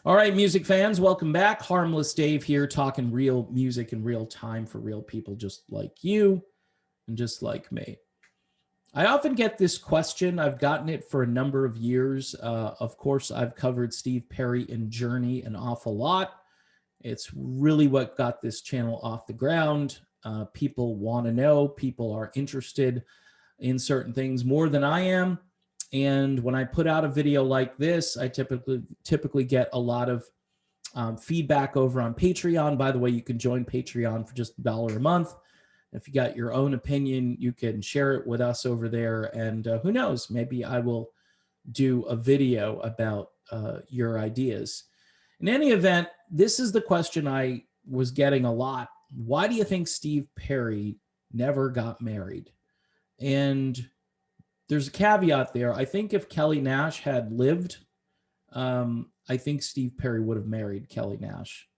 All right, music fans, welcome back. Harmless Dave here, talking real music in real time for real people just like you and just like me. I often get this question. I've gotten it for a number of years. Of course, I've covered Steve Perry and Journey an awful lot. It's really what got this channel off the ground. People want to know, people are interested in certain things more than I am. And when I put out a video like this, I typically get a lot of feedback over on Patreon. By the way, you can join Patreon for just $1 a month. If you got your own opinion, you can share it with us over there. And who knows, maybe I will do a video about your ideas. In any event, this is the question I was getting a lot. Why do you think Steve Perry never got married? And there's a caveat there. I think if Kelly Nash had lived, I think Steve Perry would have married Kelly Nash.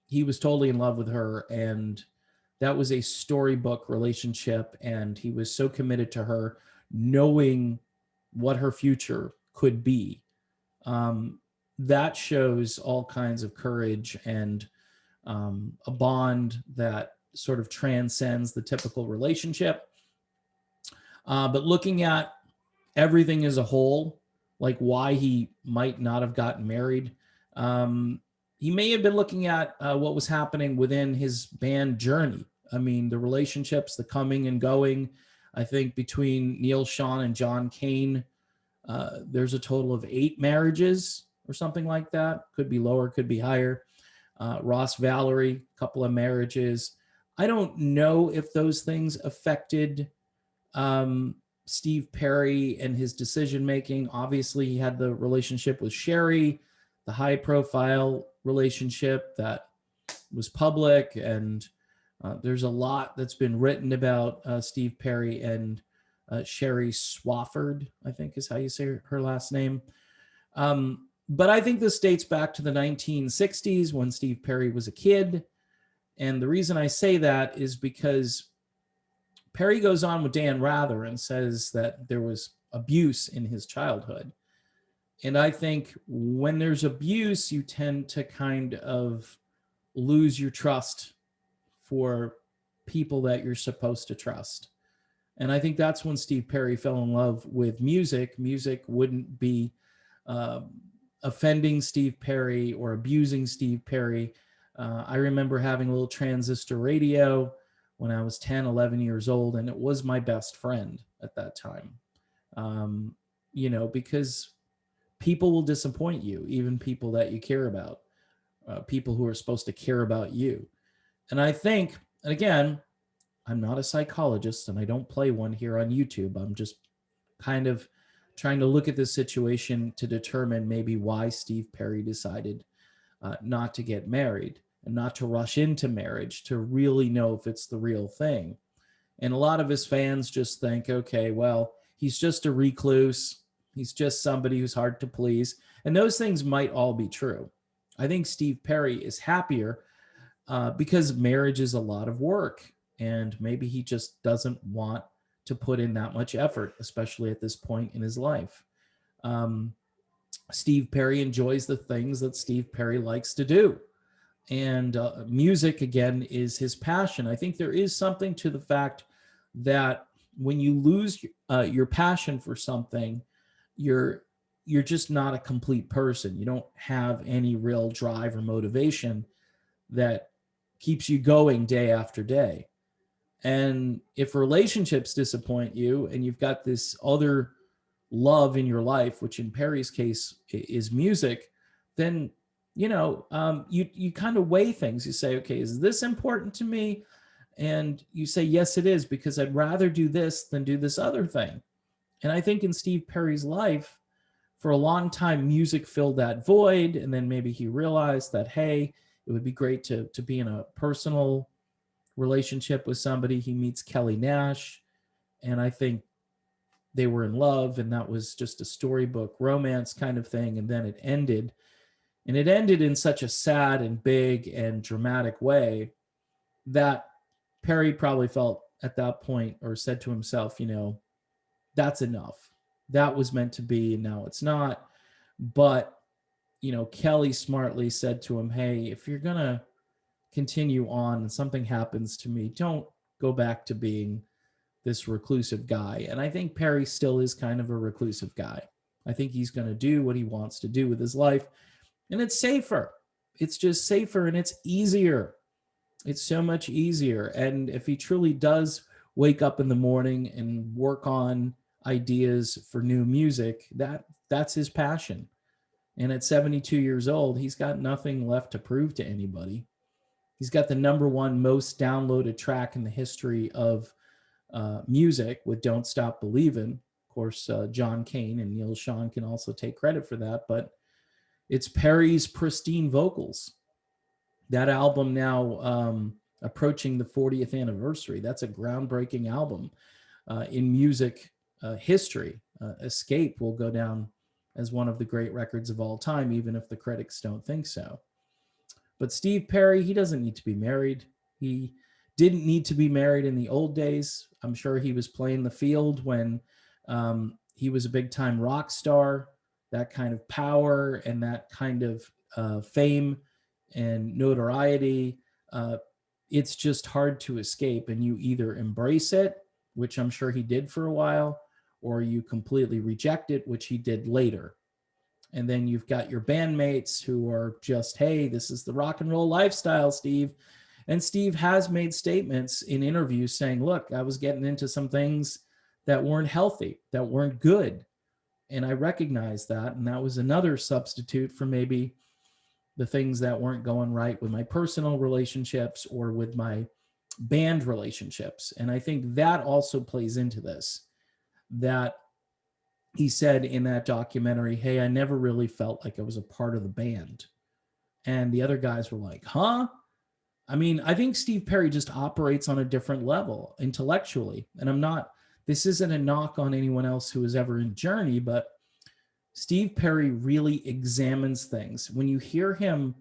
He was totally in love with her, and that was a storybook relationship, and he was so committed to her, knowing what her future could be. That shows all kinds of courage and a bond that sort of transcends the typical relationship. But looking at everything as a whole, like why he might not have gotten married, he may have been looking at what was happening within his band Journey. I mean, the relationships, the coming and going, I think between Neil Schon and John Cain, there's a total of 8 marriages or something like that. Could be lower, could be higher. Ross Valerie, a couple of marriages. I don't know if those things affected Steve Perry and his decision making. Obviously, he had the relationship with Sherry, the high profile relationship that was public, and there's a lot that's been written about Steve Perry and Sherry Swafford, I think is how you say her last name. But I think this dates back to the 1960s when Steve Perry was a kid. And the reason I say that is because Perry goes on with Dan Rather and says that there was abuse in his childhood. And I think when there's abuse, you tend to kind of lose your trust for people that you're supposed to trust. And I think that's when Steve Perry fell in love with music. Music wouldn't be offending Steve Perry or abusing Steve Perry. I remember having a little transistor radio when I was 10, 11 years old, and it was my best friend at that time. Because people will disappoint you, even people that you care about, people who are supposed to care about you. And I think, and again, I'm not a psychologist and I don't play one here on YouTube. I'm just kind of trying to look at this situation to determine maybe why Steve Perry decided not to get married and not to rush into marriage to really know if it's the real thing. And a lot of his fans just think, okay, well, he's just a recluse. He's just somebody who's hard to please. And those things might all be true. I think Steve Perry is happier because marriage is a lot of work. And maybe he just doesn't want to put in that much effort, especially at this point in his life. Steve Perry enjoys the things that Steve Perry likes to do. And music, again, is his passion. I think there is something to the fact that when you lose your passion for something, you're just not a complete person. You don't have any real drive or motivation that keeps you going day after day. And if relationships disappoint you and you've got this other love in your life, which in Perry's case is music, then you kind of weigh things. You say, okay, is this important to me? And you say, yes, it is, because I'd rather do this than do this other thing. And I think in Steve Perry's life, for a long time, music filled that void. And then maybe he realized that, hey, it would be great to be in a personal relationship with somebody. He meets Kelly Nash, and I think they were in love, and that was just a storybook romance kind of thing. And then it ended. And it ended in such a sad and big and dramatic way that Perry probably felt at that point, or said to himself, that's enough. That was meant to be, and now it's not. But Kelly smartly said to him, hey, if you're going to continue on and something happens to me, don't go back to being this reclusive guy. And I think Perry still is kind of a reclusive guy. I think he's going to do what he wants to do with his life. And it's safer. It's just safer and it's easier. It's so much easier. And if he truly does wake up in the morning and work on ideas for new music, that's his passion. And at 72 years old, he's got nothing left to prove to anybody. He's got the #1 most downloaded track in the history of music with Don't Stop Believin'. Of course, John Cane and Neil Schon can also take credit for that, but it's Perry's pristine vocals. That album now approaching the 40th anniversary. That's a groundbreaking album in music history. Escape will go down as one of the great records of all time, even if the critics don't think so. But Steve Perry, he doesn't need to be married. He didn't need to be married in the old days. I'm sure he was playing the field when he was a big time rock star. That kind of power and that kind of fame and notoriety, it's just hard to escape. And you either embrace it, which I'm sure he did for a while, or you completely reject it, which he did later. And then you've got your bandmates who are just, hey, this is the rock and roll lifestyle, Steve. And Steve has made statements in interviews saying, look, I was getting into some things that weren't healthy, that weren't good. And I recognize that. And that was another substitute for maybe the things that weren't going right with my personal relationships or with my band relationships. And I think that also plays into this, that he said in that documentary, hey, I never really felt like I was a part of the band. And the other guys were like, huh? I mean, I think Steve Perry just operates on a different level intellectually. And this isn't a knock on anyone else who was ever in Journey, but Steve Perry really examines things. When you hear him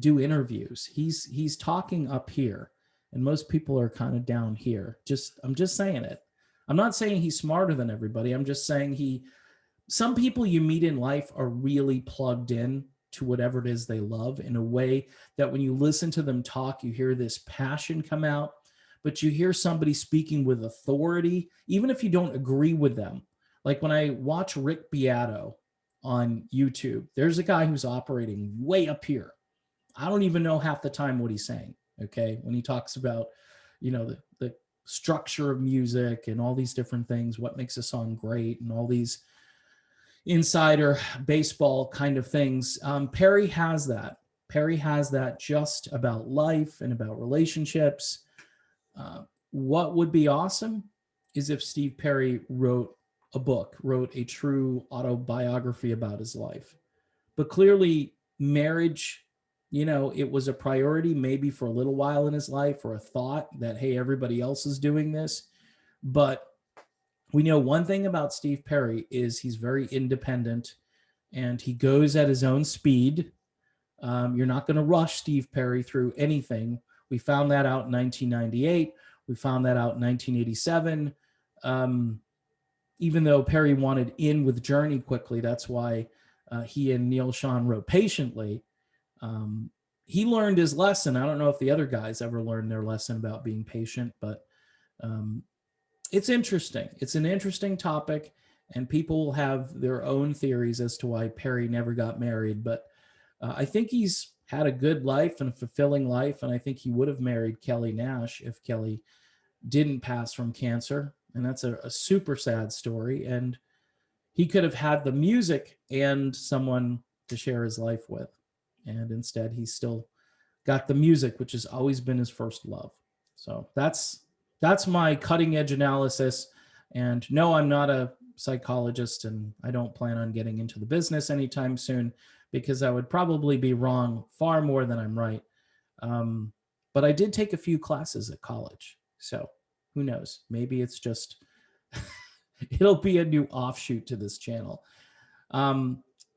do interviews, he's talking up here, and most people are kind of down here. I'm just saying it. I'm not saying he's smarter than everybody. I'm just saying some people you meet in life are really plugged in to whatever it is they love in a way that when you listen to them talk, you hear this passion come out, but you hear somebody speaking with authority, even if you don't agree with them. Like when I watch Rick Beato on YouTube, there's a guy who's operating way up here. I don't even know half the time what he's saying. Okay. When he talks about, the structure of music and all these different things, what makes a song great and all these insider baseball kind of things. Perry has that. Perry has that just about life and about relationships. What would be awesome is if Steve Perry wrote a true autobiography about his life. But clearly marriage, it was a priority maybe for a little while in his life, or a thought that, hey, everybody else is doing this. But we know one thing about Steve Perry is he's very independent and he goes at his own speed. You're not going to rush Steve Perry through anything. We found that out in 1998. We found that out in 1987. Even though Perry wanted in with Journey quickly, that's why he and Neil Schon wrote Patiently. He learned his lesson. I don't know if the other guys ever learned their lesson about being patient, but it's interesting. It's an interesting topic, and people will have their own theories as to why Perry never got married. But I think he's had a good life and a fulfilling life, and I think he would have married Kelly Nash if Kelly didn't pass from cancer. And that's a super sad story. And he could have had the music and someone to share his life with. And instead, he's still got the music, which has always been his first love. So that's my cutting edge analysis. And no, I'm not a psychologist, and I don't plan on getting into the business anytime soon, because I would probably be wrong far more than I'm right. But I did take a few classes at college. So who knows? Maybe it's just, it'll be a new offshoot to this channel.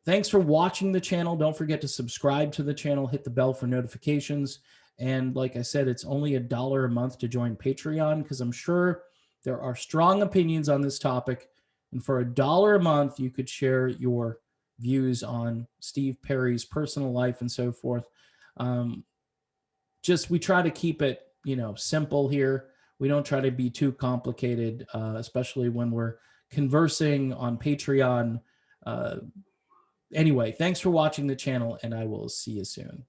Thanks for watching the channel. Don't forget to subscribe to the channel, hit the bell for notifications. And like I said, it's only $1 a month to join Patreon, because I'm sure there are strong opinions on this topic. And for $1 a month, you could share your views on Steve Perry's personal life and so forth. Just we try to keep it, simple here. We don't try to be too complicated, especially when we're conversing on Patreon. Anyway, thanks for watching the channel, and I will see you soon.